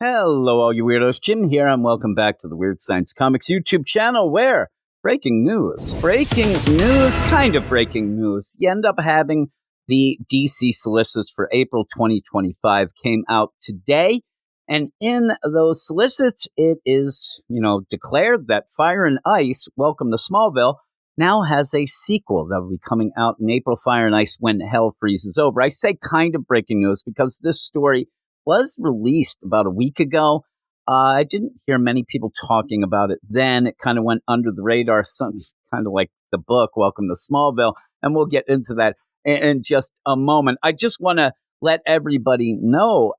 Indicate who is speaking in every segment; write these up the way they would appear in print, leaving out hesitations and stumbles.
Speaker 1: Hello, all you weirdos. Jim here, and welcome back to the Weird Science Comics YouTube channel where breaking news, kind of breaking news. You end up having the DC solicits for April 2025 came out today. And in those solicits, it is, declared that Fire and Ice, Welcome to Smallville, now has a sequel that will be coming out in April, Fire and Ice, When Hell Freezes Over. I say kind of breaking news because this story was released about a week ago. I didn't hear many people talking about it then. It kind of went under the radar, kind of like the book, Welcome to Smallville. And we'll get into that in just a moment. I just want to let everybody know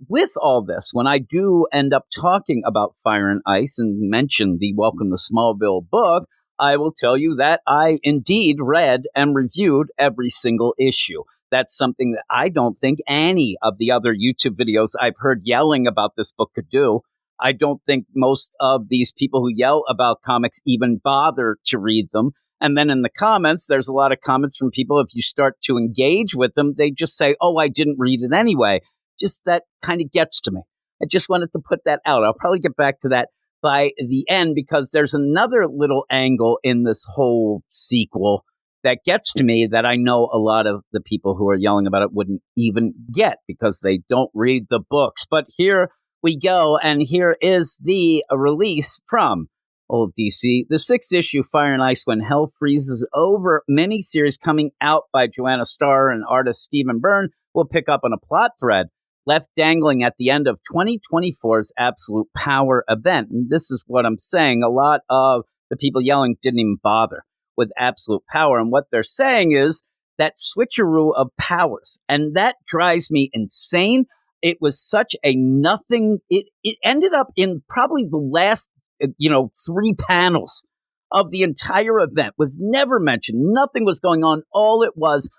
Speaker 1: with all this, when I do end up talking about Fire and Ice and mention the Welcome to Smallville book, I will tell you that I indeed read and reviewed every single issue. That's something that I don't think any of the other YouTube videos I've heard yelling about this book could do. I don't think most of these people who yell about comics even bother to read them. And then in the comments, there's a lot of comments from people. If you start to engage with them, they just say, oh, I didn't read it anyway. Just that kind of gets to me. I just wanted to put that out. I'll probably get back to that by the end because there's another little angle in this whole sequel that gets to me that I know a lot of the people who are yelling about it wouldn't even get because they don't read the books. But here we go, and here is the release from old DC. The 6th issue, Fire and Ice, When Hell Freezes Over miniseries coming out by Joanna Starr and artist Stephen Byrne will pick up on a plot thread left dangling at the end of 2024's Absolute Power event. And this is what I'm saying. A lot of the people yelling didn't even bother with Absolute Power. And what they're saying is that switcheroo of powers. And that drives me insane. It was such a nothing. It ended up in probably the last, 3 panels of the entire event was never mentioned. Nothing was going on. All it was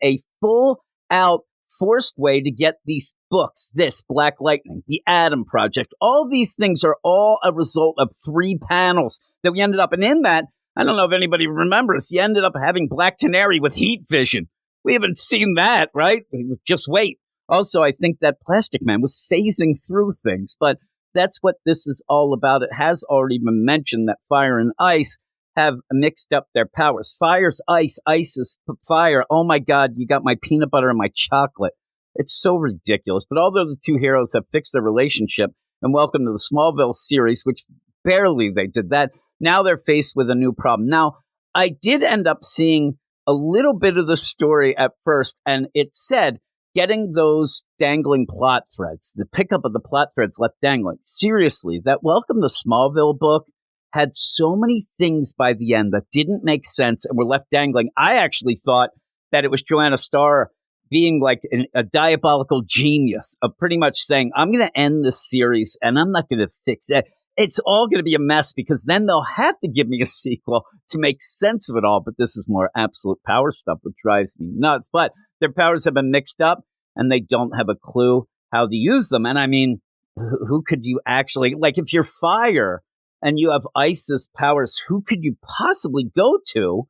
Speaker 1: a full out forced way to get these books, this Black Lightning, the Atom Project. All these things are all a result of 3 panels that we ended up. And in that, I don't know if anybody remembers, you ended up having Black Canary with heat vision. We haven't seen that, right? Just wait. Also, I think that Plastic Man was phasing through things, but that's what this is all about. It has already been mentioned that Fire and Ice have mixed up their powers. Fire's ice, ice is fire. Oh my God, you got my peanut butter and my chocolate. It's so ridiculous. But although the two heroes have fixed their relationship, and welcome to the Smallville series, which barely they did that, now they're faced with a new problem. Now, I did end up seeing a little bit of the story at first, and it said getting those dangling plot threads, the pickup of the plot threads left dangling. Seriously, that Welcome to Smallville book had so many things by the end that didn't make sense and were left dangling. I actually thought that it was Joanna Starr being like a diabolical genius of pretty much saying, I'm going to end this series and I'm not going to fix it. It's all going to be a mess because then they'll have to give me a sequel to make sense of it all. But this is more Absolute Power stuff, which drives me nuts. But their powers have been mixed up and they don't have a clue how to use them. And I mean, who could you actually, like if you're Fire and you have Ice's powers, who could you possibly go to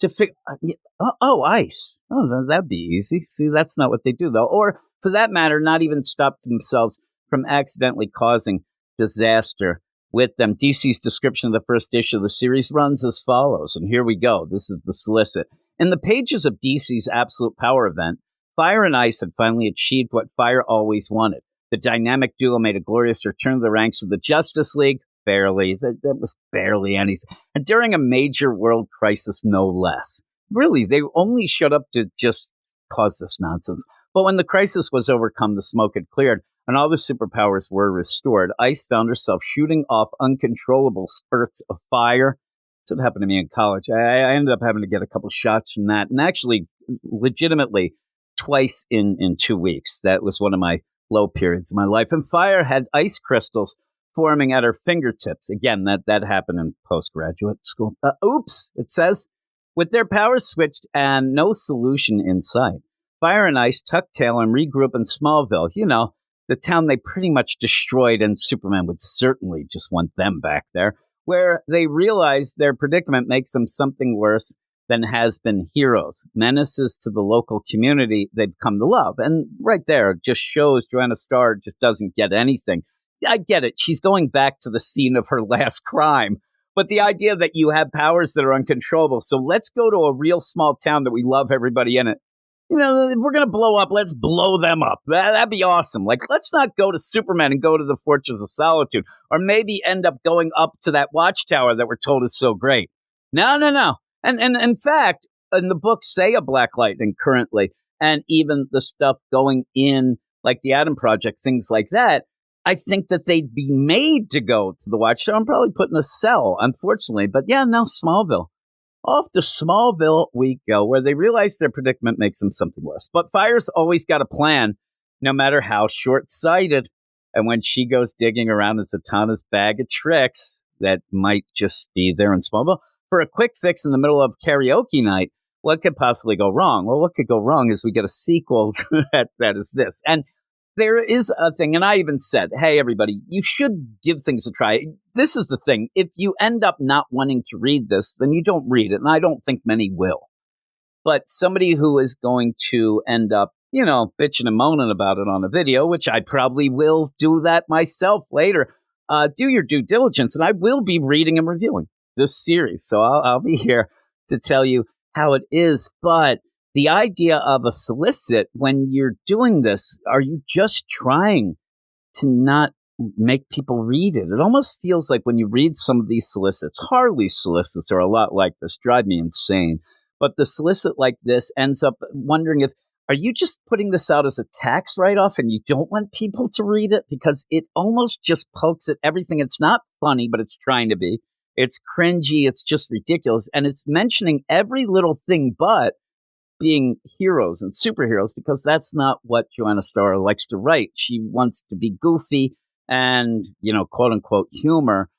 Speaker 1: figure, Ice. Oh, that'd be easy. See, that's not what they do though. Or for that matter, not even stop themselves from accidentally causing disaster with them. DC's description of the first issue of the series runs as follows. And here we go. This is the solicit. In the pages of DC's Absolute Power event, Fire and Ice had finally achieved what Fire always wanted. The dynamic duo made a glorious return to the ranks of the Justice League. Barely. That was barely anything. And during a major world crisis, no less. Really, they only showed up to just cause this nonsense. But when the crisis was overcome, the smoke had cleared, and all the superpowers were restored. Ice found herself shooting off uncontrollable spurts of fire. That's what happened to me in college. I ended up having to get a couple shots from that, and actually, legitimately, twice in 2 weeks. That was one of my low periods of my life. And Fire had ice crystals forming at her fingertips. Again, that happened in postgraduate school. Oops, it says. With their powers switched and no solution in sight, Fire and Ice tucked tail and regroup in Smallville. You know, the town they pretty much destroyed, and Superman would certainly just want them back there, where they realize their predicament makes them something worse than has-been heroes, menaces to the local community they've come to love. And right there just shows Joanna Starr just doesn't get anything. I get it. She's going back to the scene of her last crime. But the idea that you have powers that are uncontrollable. So let's go to a real small town that we love everybody in it. You know, if we're going to blow up, let's blow them up. That'd be awesome. Like, let's not go to Superman and go to the Fortress of Solitude, or maybe end up going up to that watchtower that we're told is so great. No. And in fact, in the book, say a Black Lightning currently, and even the stuff going in, like the Atom Project, things like that, I think that they'd be made to go to the watchtower. I'm probably putting a cell, unfortunately. But yeah, no, Smallville. Off to Smallville we go, where they realize their predicament makes them something worse. But Fire's always got a plan, no matter how short-sighted. And when she goes digging around in Zatanna's bag of tricks that might just be there in Smallville, for a quick fix in the middle of karaoke night, what could possibly go wrong? Well, what could go wrong is we get a sequel that is this. And there is a thing, and I even said, hey, everybody, you should give things a try. This is the thing. If you end up not wanting to read this, then you don't read it, and I don't think many will. But somebody who is going to end up, you know, bitching and moaning about it on a video, which I probably will do that myself later, do your due diligence, and I will be reading and reviewing this series. So I'll be here to tell you how it is, but the idea of a solicit, when you're doing this, are you just trying to not make people read it? It almost feels like when you read some of these solicits, Harley's solicits are a lot like this, drive me insane. But the solicit like this ends up wondering if, are you just putting this out as a tax write-off and you don't want people to read it? Because it almost just pokes at everything. It's not funny, but it's trying to be. It's cringy. It's just ridiculous. And it's mentioning every little thing but being heroes and superheroes, because that's not what Joanna Starr likes to write. She wants to be goofy and, you know, quote unquote humor.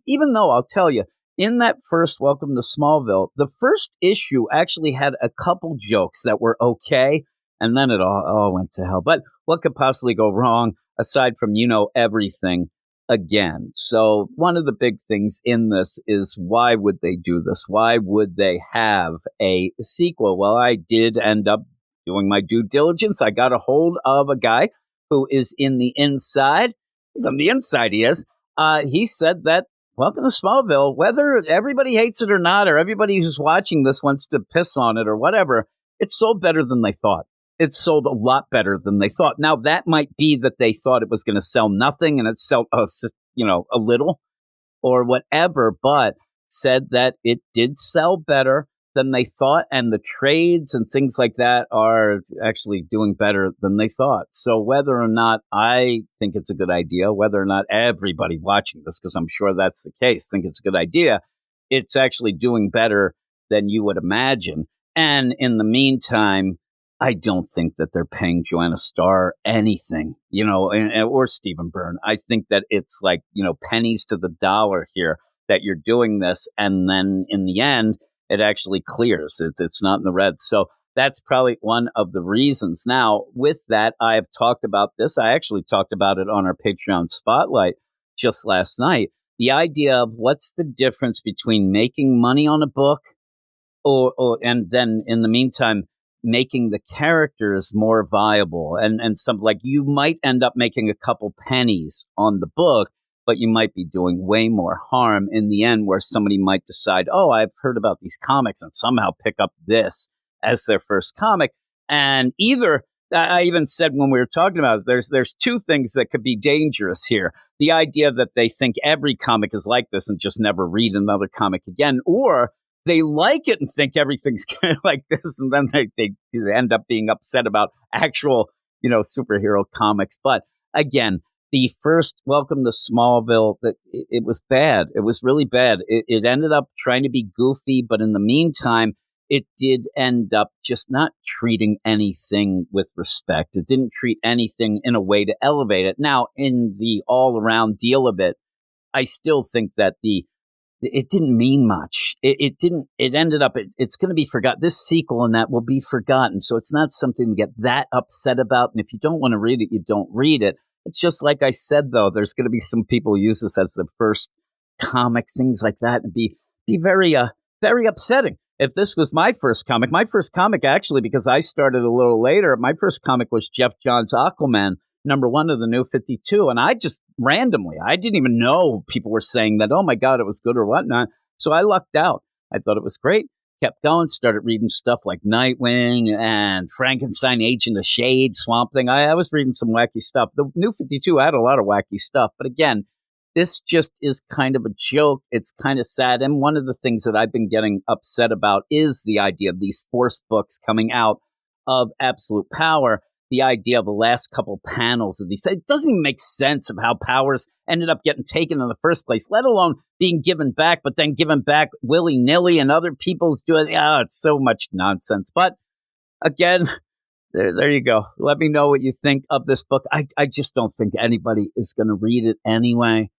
Speaker 1: Even though I'll tell you, in that first Welcome to Smallville, the first issue actually had a couple jokes that were okay, and then it all went to hell. But what could possibly go wrong aside from, you know, everything again? So one of the big things in this is, why would they do this? Why would they have a sequel? Well, I did end up doing my due diligence. I got a hold of a guy who is in the inside. He's on the inside, he is. He said that Welcome to Smallville, whether everybody hates it or not, or everybody who's watching this wants to piss on it or whatever, it sold better than they thought. It sold a lot better than they thought. Now, that might be that they thought it was going to sell nothing and it sold, you know, a little or whatever, but said that it did sell better than they thought. And the trades and things like that are actually doing better than they thought. So whether or not I think it's a good idea, whether or not everybody watching this, because I'm sure that's the case, think it's a good idea, it's actually doing better than you would imagine. And in the meantime, I don't think that they're paying Joanna Starr anything, you know, or Stephen Byrne. I think that it's like, you know, pennies to the dollar here that you're doing this. And then in the end, it actually clears. It's not in the red. So that's probably one of the reasons. Now, with that, I have talked about this. I actually talked about it on our Patreon Spotlight just last night. The idea of what's the difference between making money on a book and then in the meantime, making the characters more viable and something like you might end up making a couple pennies on the book, but you might be doing way more harm in the end, where somebody might decide, oh, I've heard about these comics, and somehow pick up this as their first comic. And either, I even said when we were talking about it, there's two things that could be dangerous here. The idea that they think every comic is like this and just never read another comic again, or they like it and think everything's kind of like this, and then they end up being upset about actual, you know, superhero comics. But again, the first Welcome to Smallville, that it was bad. It was really bad. It ended up trying to be goofy, but in the meantime, it did end up just not treating anything with respect. It didn't treat anything in a way to elevate it. Now, in the all-around deal of it, I still think that it didn't mean much. It ended up, it's going to be forgotten. This sequel and that will be forgotten. So it's not something to get that upset about. And if you don't want to read it, you don't read it. It's just like I said, though, there's going to be some people who use this as their first comic, things like that, and be very, very upsetting. If this was my first comic actually, because I started a little later, my first comic was Jeff Johns' Aquaman #1 of the New 52. And I just randomly, I didn't even know people were saying that, oh my God, it was good or whatnot. So I lucked out. I thought it was great. Kept going, started reading stuff like Nightwing and Frankenstein, Agent of Shade, Swamp Thing. I was reading some wacky stuff. The New 52 had a lot of wacky stuff. But again, this just is kind of a joke. It's kind of sad. And one of the things that I've been getting upset about is the idea of these forced books coming out of Absolute Power. The idea of the last couple panels of these. It doesn't even make sense of how powers ended up getting taken in the first place, let alone being given back, but then given back willy-nilly and other people's doing. It's so much nonsense. But again, there you go. Let me know what you think of this book. I just don't think anybody is going to read it anyway.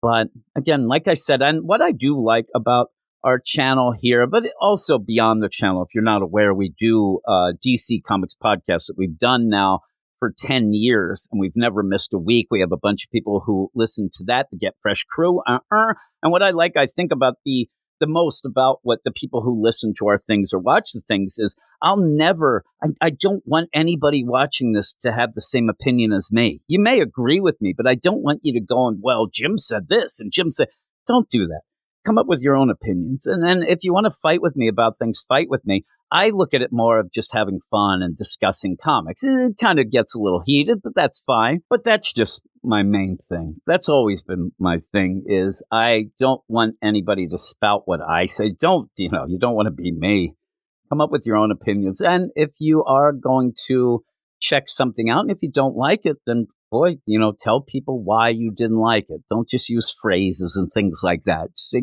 Speaker 1: But again, like I said, and what I do like about our channel here, but also beyond the channel, if you're not aware, we do DC Comics podcast that we've done now for 10 years, and we've never missed a week. We have a bunch of people who listen to that to get fresh crew. And what I think about the most about what the people who listen to our things or watch the things is I don't want anybody watching this to have the same opinion as me. You may agree with me, but I don't want you to go and, well, Jim said this and Jim said, don't do that. Come up with your own opinions. And then if you want to fight with me about things, fight with me. I look at it more of just having fun and discussing comics. It kind of gets a little heated, but that's fine. But that's just my main thing. That's always been my thing is I don't want anybody to spout what I say. You don't want to be me. Come up with your own opinions. And if you are going to check something out, and if you don't like it, then boy, tell people why you didn't like it. Don't just use phrases and things like that. So,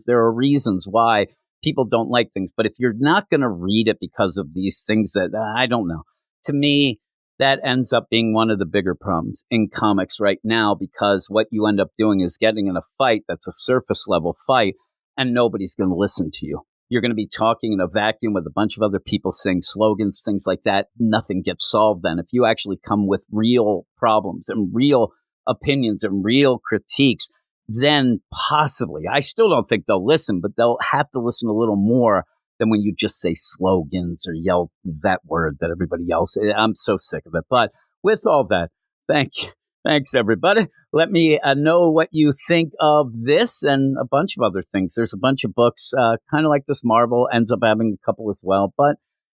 Speaker 1: there are reasons why people don't like things. But if you're not going to read it because of these things that I don't know, to me, that ends up being one of the bigger problems in comics right now, because what you end up doing is getting in a fight that's a surface level fight, and nobody's going to listen to you. You're going to be talking in a vacuum with a bunch of other people saying slogans, things like that. Nothing gets solved then. If you actually come with real problems and real opinions and real critiques, then possibly, I still don't think they'll listen, but they'll have to listen a little more than when you just say slogans or yell that word that everybody else. I'm so sick of it. But with all that, thank you. Thanks, everybody. Let me know what you think of this and a bunch of other things. There's a bunch of books, kind of like this Marvel, ends up having a couple as well. But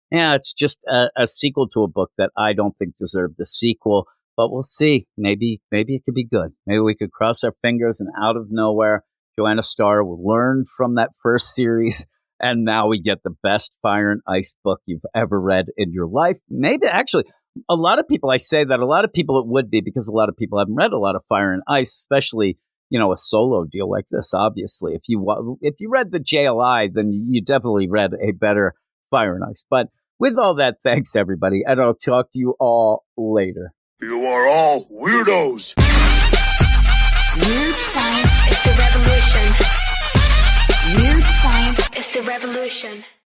Speaker 1: yeah, it's just a sequel to a book that I don't think deserved the sequel. But we'll see. Maybe it could be good. Maybe we could cross our fingers and out of nowhere, Joanna Starr will learn from that first series. And now we get the best Fire and Ice book you've ever read in your life. Maybe actually, a lot of people, I say that, a lot of people it would be, because a lot of people haven't read a lot of Fire and Ice, especially, a solo deal like this, obviously. If you read the JLI, then you definitely read a better Fire and Ice. But with all that, thanks, everybody, and I'll talk to you all later.
Speaker 2: You are all weirdos.
Speaker 3: Weird science is the revolution. Weird science is the revolution.